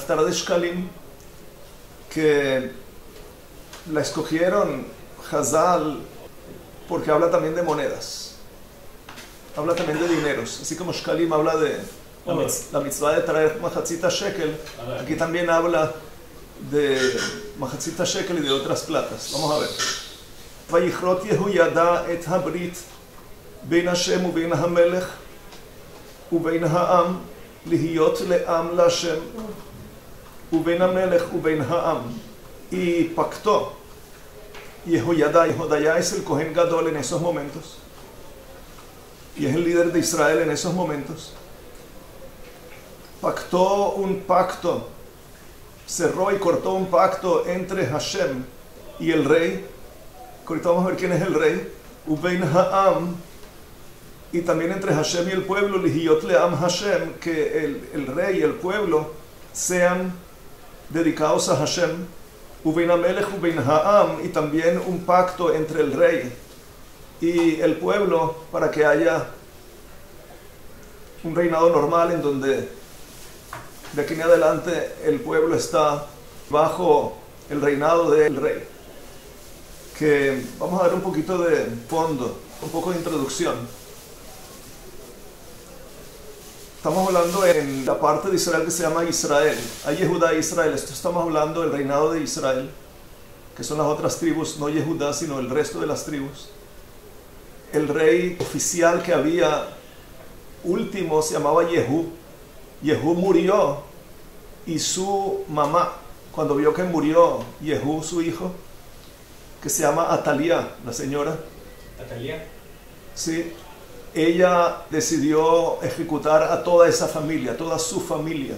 Haftarah de Shkalim, que la escogieron Hazal porque habla también de monedas, habla también de dineros, así como Shkalim habla de la mitzvah de traer Mahatzita Shekel, aquí también habla de Mahatzita Shekel y de otras platas. Vamos a ver. Vayichrot Yehuyada et habrit bein Hashem ubein hamelech ubein ha'am lihiyot le'am la'Hashem ubein hamelech ubein ha'am. Y pactó Yehoyada. Yehoyada es el Kohen Gadol en esos momentos y es el líder de Israel en esos momentos. Pactó un pacto, cerró y cortó un pacto entre Hashem y el rey. Ahorita vamos a ver quién es el rey. Ubein ha'am, y también entre Hashem y el pueblo, lihiyot le'am Hashem, que el rey y el pueblo sean dedicados a Hashem. Ubein hamelech ubein ha'am, y también un pacto entre el rey y el pueblo para que haya un reinado normal en donde de aquí en adelante el pueblo está bajo el reinado del rey. Que vamos a dar un poquito de fondo, un poco de introducción. Estamos hablando en la parte de Israel que se llama Israel. Hay Yehudá e Israel. Esto estamos hablando del reinado de Israel, que son las otras tribus, no Yehudá, sino el resto de las tribus. El rey oficial que había último se llamaba Yehú. Yehú murió y su mamá, cuando vio que murió Yehú, su hijo, que se llama Atalía, la señora. ¿Atalía? Sí. Ella decidió ejecutar a toda esa familia, toda su familia.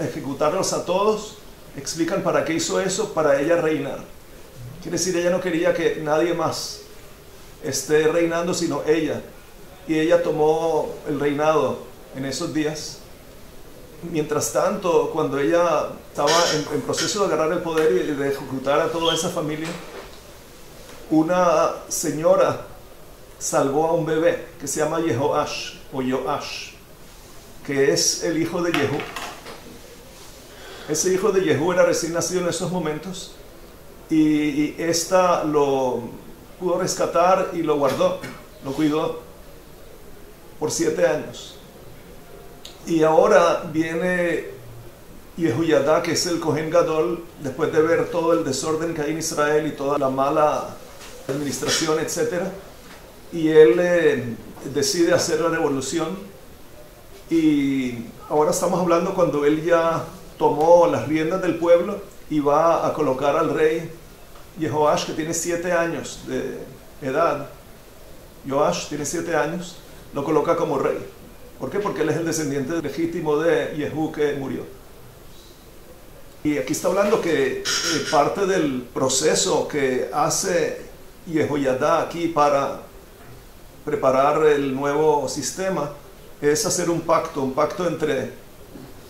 Ejecutarlos a todos. Explican para qué hizo eso, para ella reinar. Quiere decir, ella no quería que nadie más esté reinando, sino ella. Y ella tomó el reinado en esos días. Mientras tanto, cuando ella estaba en proceso de agarrar el poder y de ejecutar a toda esa familia, una señora salvó a un bebé que se llama Yehoash o Yoash, que es el hijo de Yehú. Ese hijo de Yehú era recién nacido en esos momentos y esta lo pudo rescatar y lo guardó, lo cuidó por 7 años. Y ahora viene Yehoyada, que es el Kohen Gadol, después de ver todo el desorden que hay en Israel y toda la mala administración, etc. Y él decide hacer la revolución. Y ahora estamos hablando cuando él ya tomó las riendas del pueblo y va a colocar al rey Yehoash, que tiene 7 años de edad. Yoash tiene 7 años, lo coloca como rey. ¿Por qué? Porque él es el descendiente legítimo de Yehú que murió. Y aquí está hablando que parte del proceso que hace Yehoyada aquí para preparar el nuevo sistema es hacer un pacto entre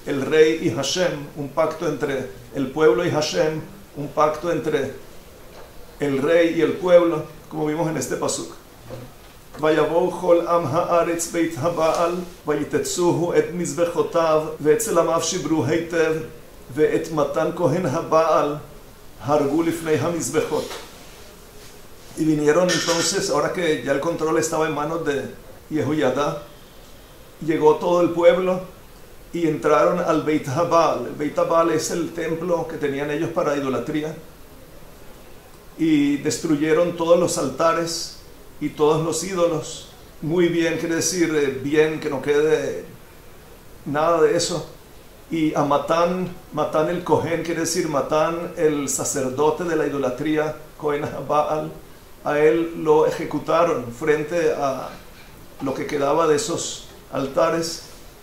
el rey y Hashem, un pacto entre el pueblo y Hashem, un pacto entre el rey y el pueblo, como vimos en este pasuk. ויבואו כל עם הארץ בית הבעל ויתצוהו את מזבחותיו ואת צלמיו שברו היטב ואת מתן כהן הבעל הרגו לפני המזבחות. Y vinieron entonces, ahora que ya el control estaba en manos de Yehoyada, llegó todo el pueblo y entraron al Beit Habal. El Beit Habal es el templo que tenían ellos para idolatría, y destruyeron todos los altares y todos los ídolos. Muy bien, quiere decir bien, que no quede nada de eso. Y a Matán el Cohen, quiere decir Matán el sacerdote de la idolatría, Cohen Baal, a él lo ejecutaron frente a lo que quedaba de esos altares.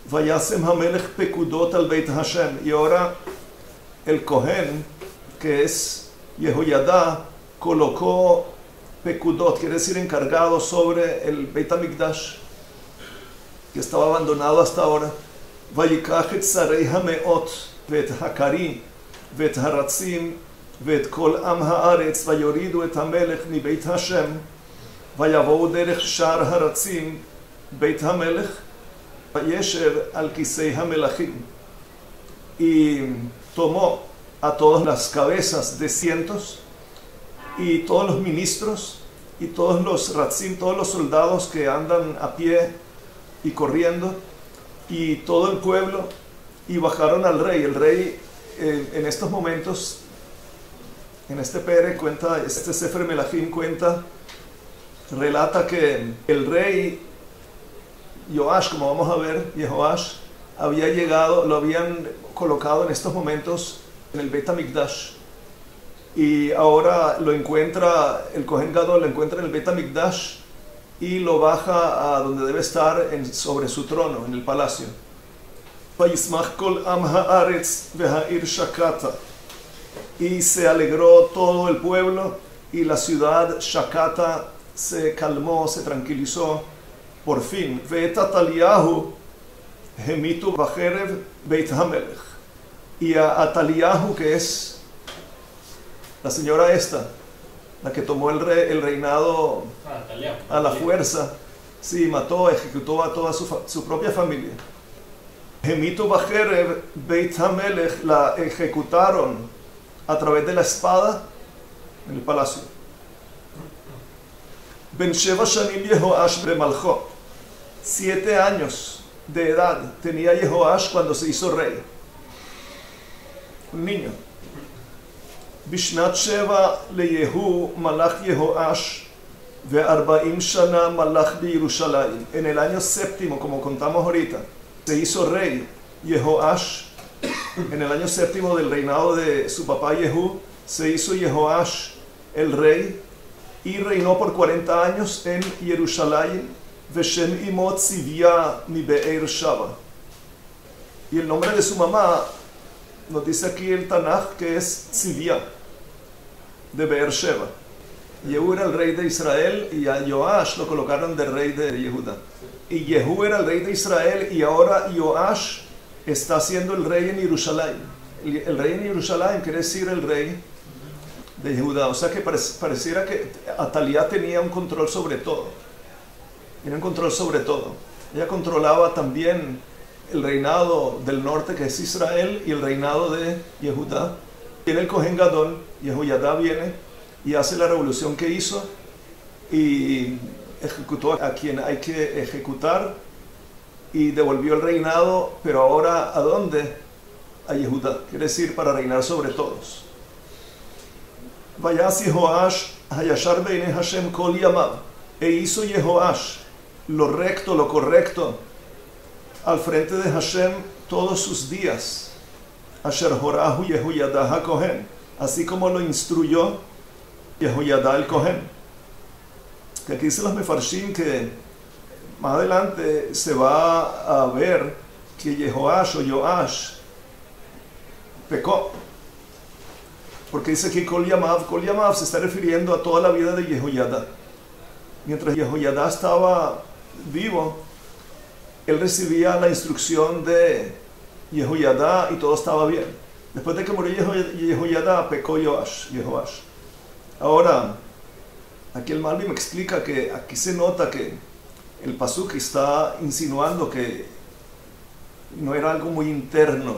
Vayasem hamelech pekudot al Beit Hashem. Y ahora el Cohen, que es Yehoyada, colocó pekudot, quiere decir encargado, sobre el Beit HaMikdash, que estaba abandonado hasta ahora. Vayikach et sarei hameot ve'et hakari ve'et haratzim ve'et kol am haaretz vayoridu et hamelech mi Beit Hashem vayavou derech shar haratzim Beit hamelech vayeshev al kisei hamelachim. Y tomó a todas las cabezas de cientos y todos los ministros y todos los ratzim, todos los soldados que andan a pie y corriendo, y todo el pueblo, y bajaron al rey. El rey en estos momentos, en este Pere cuenta, este Sefer Melachim cuenta, relata que el rey Joash, como vamos a ver, Jehoash, había llegado, lo habían colocado en estos momentos en el Beit HaMikdash, y ahora lo encuentra, el Kohen Gadol lo encuentra en el Beit HaMikdash y lo baja a donde debe estar, sobre su trono, en el palacio. Vayismach kol am haaretz veha'ir shakata, y se alegró todo el pueblo, y la ciudad Shakata se calmó, se tranquilizó por fin. Ve'et Ataliyahu hemitu bacherev beit hamelech, y a Ataliyahu, que es la señora esta, la que tomó el reinado a la fuerza, sí, mató, ejecutó a toda su propia familia. Hemitu bacherev beit hamelech, la ejecutaron a través de la espada en el palacio. Ben Sheva Shanim Yehoash bemalcho, 7 años de edad tenía Jehoash cuando se hizo rey, un niño. Bishnat Sheva le Yehu malach Jehoash ve-40 shana malach b'Yerushalayim. En el año 7º, como contamos ahorita, se hizo rey Jehoash. En el año 7º del reinado de su papá Yehú, se hizo Jehoash el rey, y reinó por 40 años en Jerusalén. Veshem imo Tzivia mi Be'er Shava. Y el nombre de su mamá, nos dice aquí el Tanaj, que es Tzivia, de Be'er Sheva. Yehú era el rey de Israel, y a Joash lo colocaron de rey de Yehuda. Y Yehú era el rey de Israel, y ahora Joash está siendo el rey en Jerusalén. El rey en Jerusalén quiere decir el rey de Judá. O sea que pareciera que Atalía tenía un control sobre todo. Tenía un control sobre todo. Ella controlaba también el reinado del norte, que es Israel, y el reinado de Yehudá. Viene el Kohen Gadol, Yehoyadá viene y hace la revolución que hizo y ejecutó a quien hay que ejecutar, y devolvió el reinado, pero ahora ¿a dónde? A Yehudá, quiere decir para reinar sobre todos. Vayas Jehoash hayashar beine Hashem kol yamav, e hizo Jehoash lo recto, lo correcto al frente de Hashem todos sus días. Asher horahu Yehoyadá ha-Kohen, así como lo instruyó Yehoyadá el Kohen. Que aquí dicen los mefarshim que más adelante se va a ver que Jehoash o Joash pecó, porque dice que Kol Yamav se está refiriendo a toda la vida de Yehoyadá. Mientras Yehoyadá estaba vivo, él recibía la instrucción de Yehoyadá y todo estaba bien. Después de que murió Yehoyadá, pecó Joash. Ahora, aquí el Malbi me explica que aquí se nota que el pasuk está insinuando que no era algo muy interno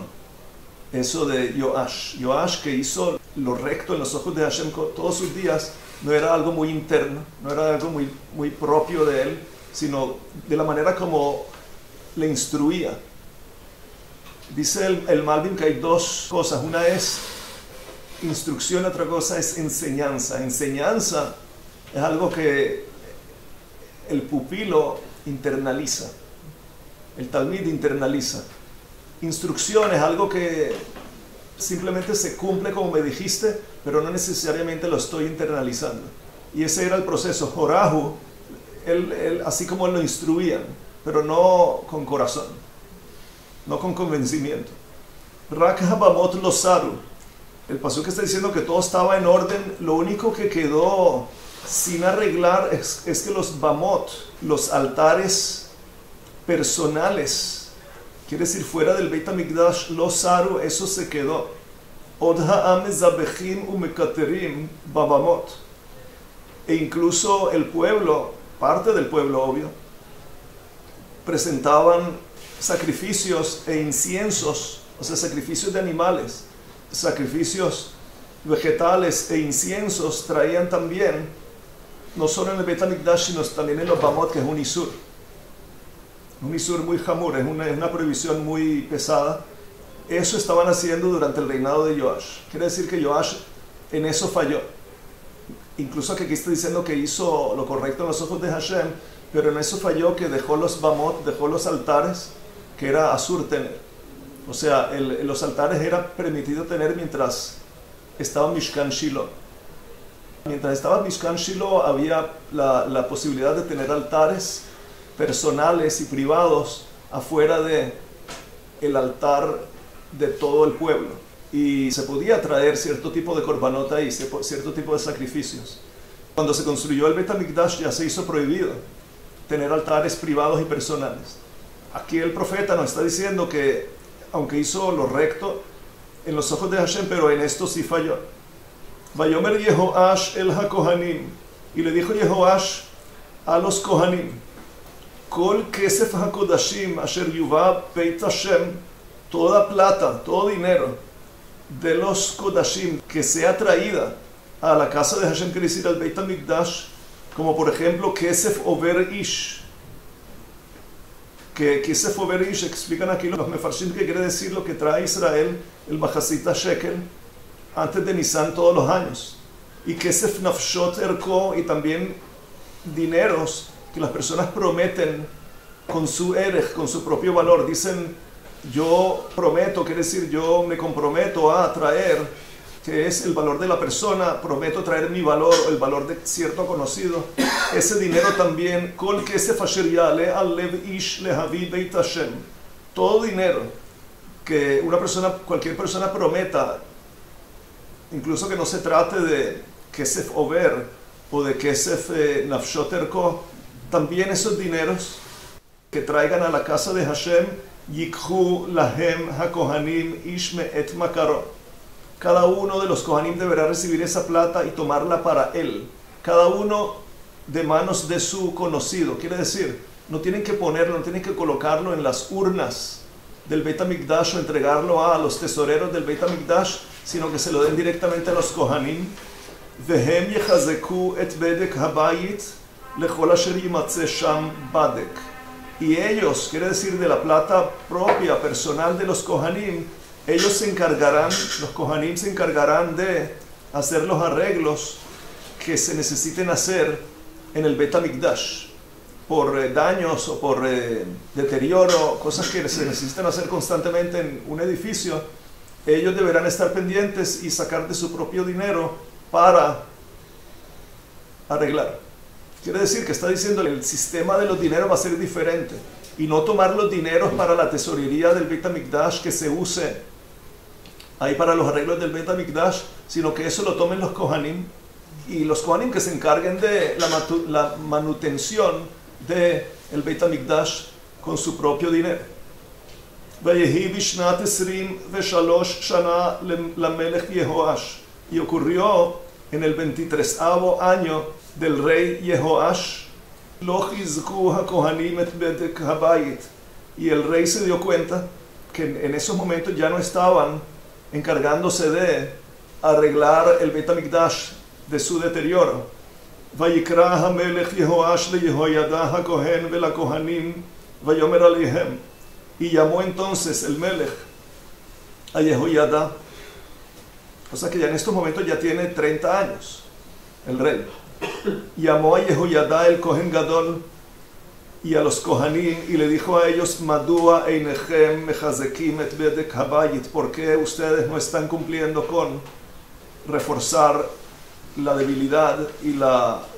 eso de Joash. Joash, que hizo lo recto en los ojos de Hashem todos sus días, no era algo muy interno, no era algo muy propio de él, sino de la manera como le instruía. Dice el Malbim que hay dos cosas. Una es instrucción, otra cosa es enseñanza. Enseñanza es algo que el pupilo internaliza, el talmid internaliza. Instrucción es algo que simplemente se cumple como me dijiste, pero no necesariamente lo estoy internalizando. Y ese era el proceso. Jorahu, él así como lo instruían, pero no con corazón, no con convencimiento. Rak habamot lo saru, el pasuk está diciendo que todo estaba en orden. Lo único que quedó sin arreglar es que los bamot, los altares personales, quiere decir fuera del Beit HaMikdash, lo saru, eso se quedó. Od ha'am mezabechim umekaterim babamot, e incluso el pueblo, parte del pueblo obvio, presentaban sacrificios e inciensos, o sea, sacrificios de animales, sacrificios vegetales e inciensos traían también, no solo en el Beit HaMikdash, sino también en los Bamot, que es un isur. Un isur muy hamur, es una prohibición muy pesada. Eso estaban haciendo durante el reinado de Joash. Quiere decir que Joash en eso falló. Incluso que aquí está diciendo que hizo lo correcto en los ojos de Hashem, pero en eso falló, que dejó los Bamot, dejó los altares, que era asur tener. O sea, los altares era permitido tener mientras estaba Mishkan Shiloh. Mientras estaba Mishkan Shiloh había la posibilidad de tener altares personales y privados afuera de el altar de todo el pueblo, y se podía traer cierto tipo de korbanot ahí, cierto tipo de sacrificios. Cuando se construyó el Beit HaMikdash ya se hizo prohibido tener altares privados y personales. Aquí el profeta nos está diciendo que aunque hizo lo recto en los ojos de Hashem, pero en esto sí falló. Vayomer Yehoash el HaKohanim, y le dijo Yehoash a los Kohanim: Kol kesef HaKodashim asher yuva Beit Hashem, toda plata, todo dinero de los Kodashim que sea traída a la casa de Hashem, quiere decir al Beit HaMikdash, como por ejemplo kesef over ish, que kesef over ish, explican aquí los mefarshim que quiere decir lo que trae Israel, el Bajasita Shekel, antes de Nisan todos los años, y kesef nafshot erko, y también dineros que las personas prometen con su erech, con su propio valor. Dicen: yo prometo, quiere decir yo me comprometo a traer, que es el valor de la persona, prometo traer mi valor, el valor de cierto conocido. Ese dinero también, kol kesef asher yale al lev ish lehavi beit Hashem, todo dinero que una persona, cualquier persona prometa, incluso que no se trate de kesef over o de kesef nafshot erko, también esos dineros que traigan a la casa de Hashem, yikhu lahem hakohanim ish me'et makaro. Cada uno de los kohanim deberá recibir esa plata y tomarla para él, cada uno de manos de su conocido. Quiere decir, no tienen que ponerlo, no tienen que colocarlo en las urnas del Beit HaMikdash o entregarlo a los tesoreros del Beit HaMikdash, sino que se lo den directamente a los kohanim. Vehem yechazeku et bedek habayit lechol asher yimatze sham badek. Y ellos, quiere decir de la plata propia, personal de los kohanim, ellos se encargarán, los kohanim se encargarán de hacer los arreglos que se necesiten hacer en el Beit HaMikdash por daños o por deterioro, cosas que se necesitan hacer constantemente en un edificio. Ellos deberán estar pendientes y sacar de su propio dinero para arreglar. Quiere decir que está diciendo que el sistema de los dineros va a ser diferente, y no tomar los dineros para la tesorería del Beit HaMikdash que se use ahí para los arreglos del Beit HaMikdash, sino que eso lo tomen los kohanim, y los kohanim que se encarguen de la manutención del Beit HaMikdash con su propio dinero. Vayehi bishnat 23 shana lamelech Yehoash, y ocurrió en el 23º año del rey Yehoash, lo chizku hakohanim et bedek habayit, y el rey se dio cuenta que en esos momentos ya no estaban encargándose de arreglar el Beit HaMikdash de su deterioro. Vayikra hamelech Yehoash le Yehoyada hakohen vela kohanim vayomer alehem, y llamó entonces el Melech a Yehoyada, o sea que ya en estos momentos ya tiene 30 años el rey. Llamó a Yehoyada el Kohen Gadol y a los Kohanim y le dijo a ellos: Madua einechem mechazekim et bedek habayit, ¿por qué ustedes no están cumpliendo con reforzar la debilidad y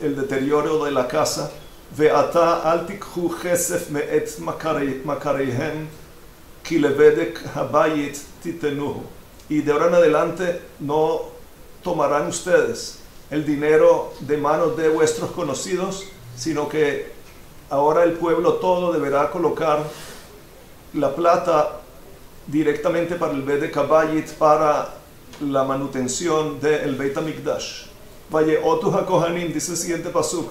el deterioro de la casa? Ve'ata al tikhu chesef me'et makareihem ki lebedek habayit titenuhu, y de ahora en adelante no tomarán ustedes el dinero de manos de vuestros conocidos, sino que ahora el pueblo todo deberá colocar la plata directamente para el Bedek Habayit, para la manutención del Beit HaMikdash. Vaye otu hakohanim, dice el siguiente pasuk,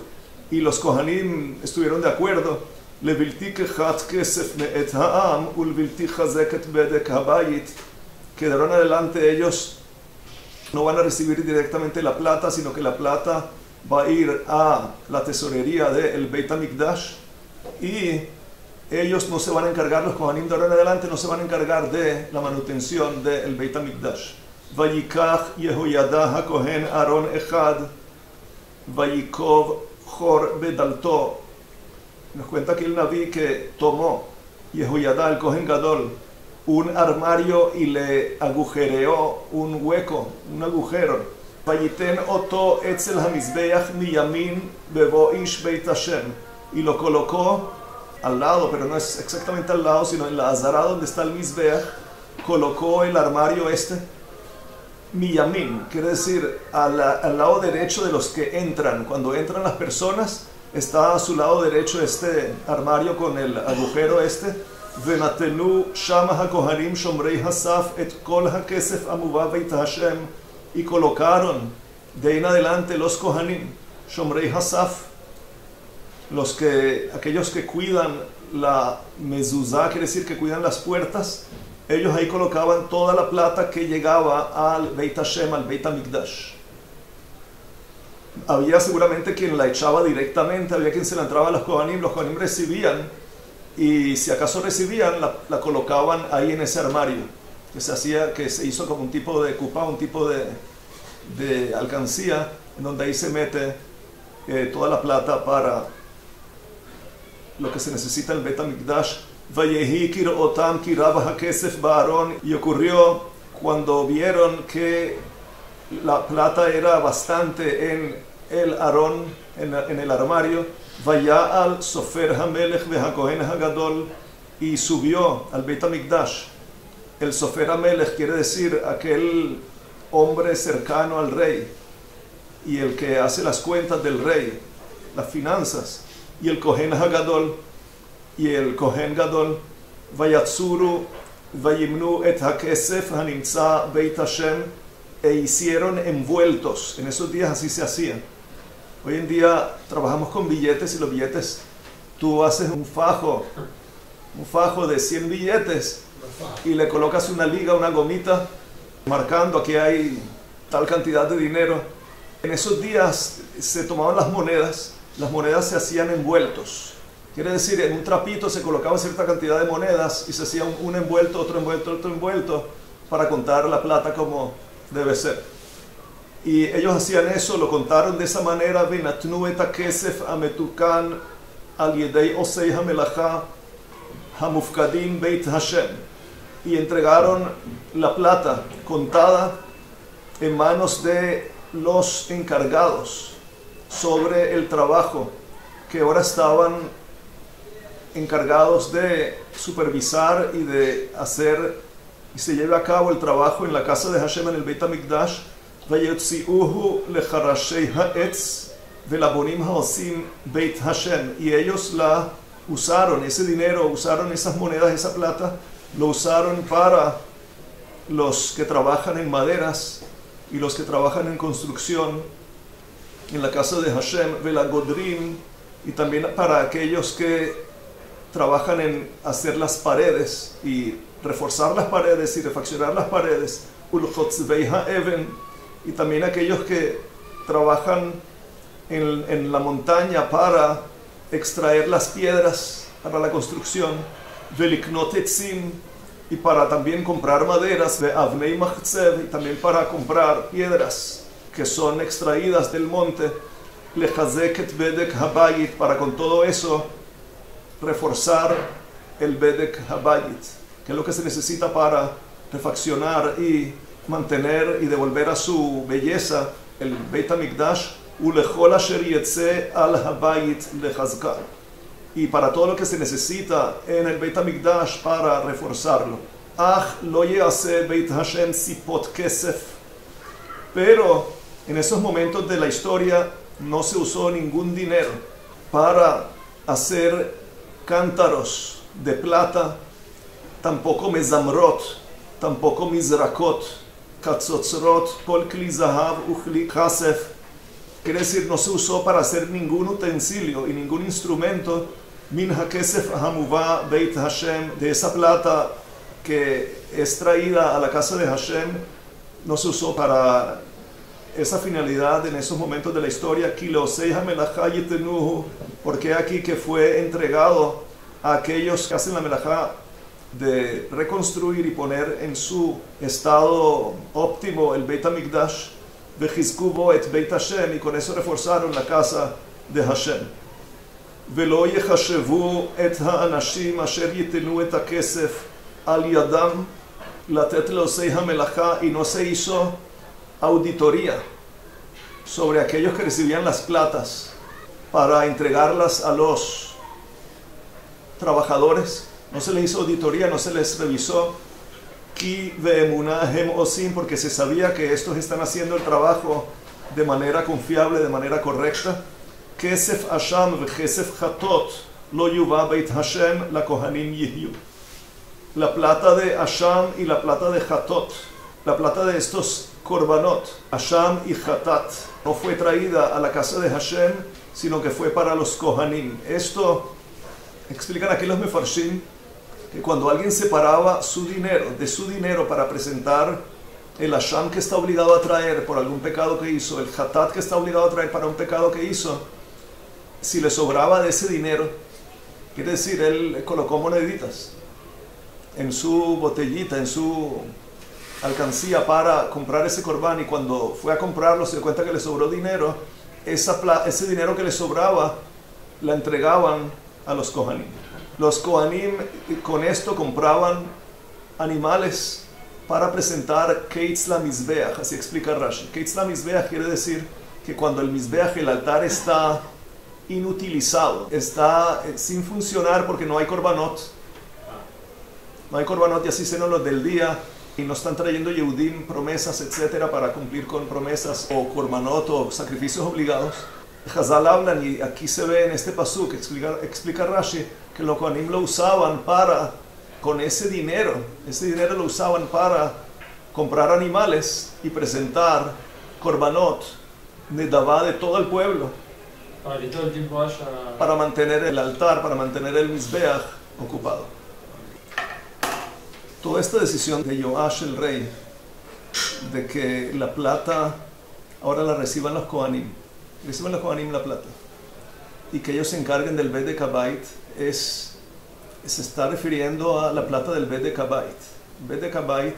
y los kohanim estuvieron de acuerdo, levilti kechat kesef me'et ha'am ulvilti chazek et Bedek Habayit que de ahora en adelante ellos no van a recibir directamente la plata, sino que la plata va a ir a la tesorería del Beit HaMikdash y ellos no se van a encargar, los Kohanim de ahora en adelante no se van a encargar de la manutención del Beit HaMikdash. Vayikach Yehoyada HaKohen Aaron Echad Vayikov Chor Bedalto. Nos cuenta aquí el Naví que tomó Yehoyada, el Kohen Gadol, un armario y le agujereó un hueco, un agujero. Vayiten oto etzel hamizbeach miyamin bebo ish beit Hashem. Y lo colocó al lado, pero no es exactamente al lado, sino en la azara donde está el mizbeach, colocó el armario miyamin, quiere decir al lado derecho de los que entran. Cuando entran las personas, está a su lado derecho este armario con el agujero Venatenu shama hakohanim shomrei hasaf et kol hakesef amuva beit Hashem. Y colocaron de ahí en adelante los kohanim, shomrei hasaf, aquellos que cuidan la mezuzá, quiere decir que cuidan las puertas. Ellos ahí colocaban toda la plata que llegaba al Beit Hashem, al Beit HaMikdash. Había seguramente quien la echaba directamente, había quien se la entraba a los Kohanim recibían, y si acaso recibían, la colocaban ahí en ese armario, que se hizo como un tipo de cupa, un tipo de alcancía, en donde ahí se mete toda la plata para lo que se necesita en el Beit HaMikdash. Y ocurrió cuando vieron que la plata era bastante en el Aarón, en el armario, vaya al Sofer HaMelech veHakohen HaGadol, y subió al Beit HaMikdash. El Sofer HaMelech quiere decir aquel hombre cercano al rey y el que hace las cuentas del rey, las finanzas, y el Kohen HaGadol. Y el Kohen Gadol, Vayatsuru, Vayimnu et hakesef hanimtza Beit Hashem, e hicieron envueltos. En esos días así se hacía. Hoy en día trabajamos con billetes, y los billetes, tú haces un fajo de 100 billetes y le colocas una liga, una gomita, marcando aquí hay tal cantidad de dinero. En esos días se tomaban las monedas se hacían envueltos. Quiere decir, en un trapito se colocaba cierta cantidad de monedas y se hacía un envuelto, otro envuelto, otro envuelto, para contar la plata como debe ser. Y ellos hacían eso, lo contaron de esa manera. Venatnu et hakesef ametukan al yedei osei hamelacha hamufkadim beit Hashem. Y entregaron la plata contada en manos de los encargados sobre el trabajo, que ahora estaban encargados de supervisar y de hacer y se lleve a cabo el trabajo en la casa de Hashem, en el Beit HaMikdash. Vayotziuhu lecharashei ha'etz velabonim ha'osim Beit Hashem. Y ellos la usaron, ese dinero, usaron esas monedas, esa plata, lo usaron para los que trabajan en maderas y los que trabajan en construcción en la casa de Hashem, velagodrim, y también para aquellos que trabajan en hacer las paredes y reforzar las paredes y refaccionar las paredes, ulchotzvei ha'even, y también aquellos que trabajan en la montaña para extraer las piedras para la construcción, veliknot etzim, y para también comprar maderas, ve'avnei machzev, y también para comprar piedras que son extraídas del monte, lechazek et bedek habayit, para con todo eso reforzar el bedek habayit, que es lo que se necesita para refaccionar y mantener y devolver a su belleza el Beit HaMikdash, ulechol asher yetze al habayit lechazka, y para todo lo que se necesita en el Beit HaMikdash para reforzarlo. Ach lo yease Beit Hashem sipot kesef, pero en esos momentos de la historia no se usó ningún dinero para hacer cántaros de plata, tampoco mezamrot, tampoco mizrakot, katzotzrot, kol kli zahav uchli kasef. Quiere decir, no se usó para hacer ningún utensilio y ningún instrumento min hakesef hamuva Beit Hashem, de esa plata que es traída a la casa de Hashem no se usó para esa finalidad en esos momentos de la historia, porque aquí que fue entregado a aquellos que hacen la melajá de reconstruir y poner en su estado óptimo el Beit HaMikdash, y con eso reforzaron la casa de Hashem. ולא יחשבו את האנשים אשר ייתנו את הכסף על ידם לתת לעושי המלאכה, y no se hizo auditoría sobre aquellos que recibían las platas para entregarlas a los trabajadores. No se les hizo auditoría, no se les revisó. Ki ve'emunah hem osim, porque se sabía que estos están haciendo el trabajo de manera confiable, de manera correcta. Kesef asham v'kesef chatot lo yuva beit Hashem la kohanim yihyu. La plata de asham y la plata de chatot, la plata de estos korbanot, asham y chatat, no fue traída a la casa de Hashem, sino que fue para los kohanim. Esto explican aquí los mefarshim, que cuando alguien separaba su dinero para presentar el asham que está obligado a traer por algún pecado que hizo, el chatat que está obligado a traer para un pecado que hizo, si le sobraba de ese dinero, quiere decir, él colocó moneditas en su botellita, en su alcancía para comprar ese corbán, y cuando fue a comprarlo se dio cuenta que le sobró dinero. Ese dinero que le sobraba la entregaban a los kohanim. Los kohanim con esto compraban animales para presentar keitz la mizbeach, así explica Rashi. Keitz la mizbeach quiere decir que cuando el mizbeach, el altar, está inutilizado, está sin funcionar porque no hay korbanot, y así se nos los del día, y no están trayendo Yehudim promesas, etcétera, para cumplir con promesas o korbanot o sacrificios obligados. Hazal hablan, y aquí se ve en este pasuk, explica Rashi, que los kohanim lo usaban con ese dinero lo usaban para comprar animales y presentar korbanot, nedavá de todo el pueblo, para mantener el altar, para mantener el mizbeach ocupado. Toda esta decisión de Yoash el rey, de que la plata ahora la reciban los kohanim la plata, y que ellos se encarguen del Bet de Kabait, se está refiriendo a la plata del Bet de Kabait. Bet de Kabait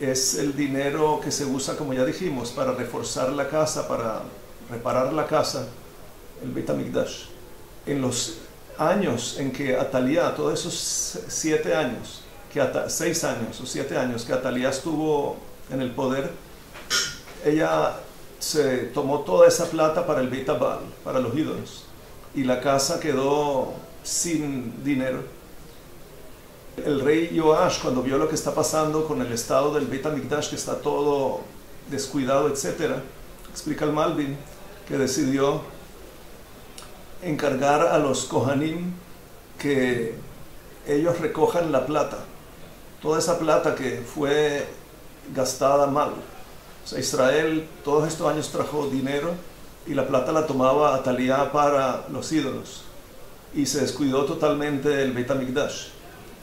es el dinero que se usa, como ya dijimos, para reforzar la casa, para reparar la casa, el Beit HaMikdash. En los años en que Atalía, todos esos 6 años o 7 años que Atalía estuvo en el poder, ella se tomó toda esa plata para el Beit HaBaal, para los ídolos, y la casa quedó sin dinero. El rey Yoash, cuando vio lo que está pasando con el estado del Beit HaMikdash, que está todo descuidado, etc., explica el Malbim que decidió encargar a los kohanim que ellos recojan la plata, toda esa plata que fue gastada mal. O sea, Israel todos estos años trajo dinero y la plata la tomaba Atalía para los ídolos, y se descuidó totalmente el Beit HaMikdash.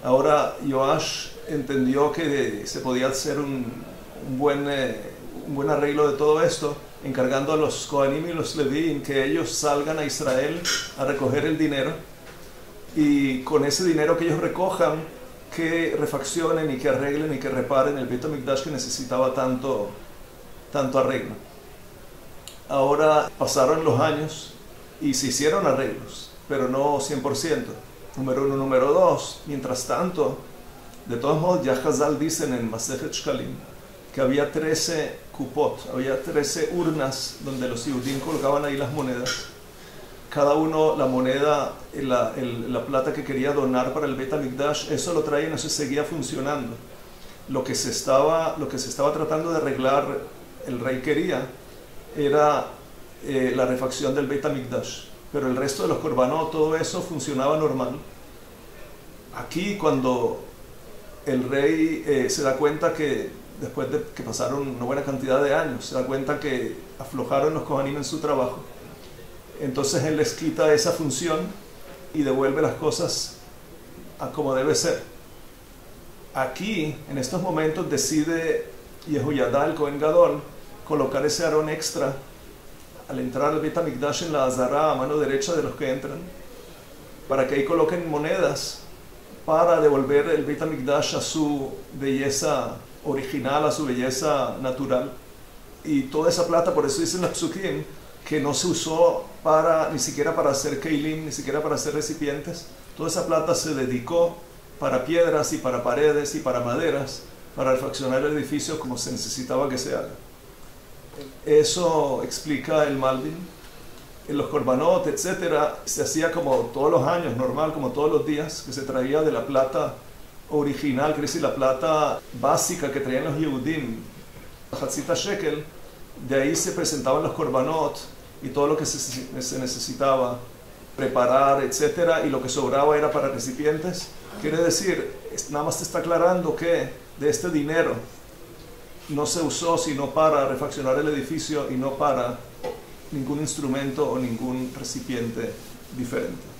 Ahora Yoash entendió que se podía hacer un buen arreglo de todo esto, encargando a los Kohanim y los Levín que ellos salgan a Israel a recoger el dinero, y con ese dinero que ellos recojan, que refaccionen y que arreglen y que reparen el Beit HaMikdash, que necesitaba tanto arreglo. Ahora pasaron los años y se hicieron arreglos, pero no 100%. Número 1. Número 2, mientras tanto, de todos modos, ya Hazal dicen en Masechet Shkalim que había 13 kupot, había 13 urnas donde los Yehudim colocaban ahí las monedas. Cada uno, la moneda, la plata que quería donar para el Beit HaMikdash, eso lo traía y no se seguía funcionando. Lo que se estaba tratando de arreglar, el rey quería, era la refacción del Beit HaMikdash, pero el resto de los korbanot, todo eso funcionaba normal. Aquí, cuando el rey se da cuenta que después de que pasaron una buena cantidad de años, se da cuenta que aflojaron los kohanim en su trabajo, entonces él les quita esa función y devuelve las cosas a como debe ser. aquí, en estos momentos, decide Yehoyadá el Cohen Gadol colocar ese arón extra al entrar al Beit HaMikdash en la Azara, a mano derecha de los que entran, para que ahí coloquen monedas para devolver el Beit HaMikdash a su belleza original, a su belleza natural. Y toda esa plata, por eso dicen los psukim, que no se usó ni siquiera para hacer keilim, ni siquiera para hacer recipientes. Toda esa plata se dedicó para piedras y para paredes y para maderas, para refaccionar el edificio como se necesitaba que se haga. Eso explica el Malbim. En los korbanot, etcétera, se hacía como todos los años, normal, como todos los días, que se traía de la plata original, quiere decir la plata básica que traían los Yehudim, Hatzita Shekel. De ahí se presentaban los korbanot y todo lo que se necesitaba preparar, etcétera, y lo que sobraba era para recipientes. Quiere decir, nada más te está aclarando que de este dinero no se usó sino para refaccionar el edificio y no para ningún instrumento o ningún recipiente diferente.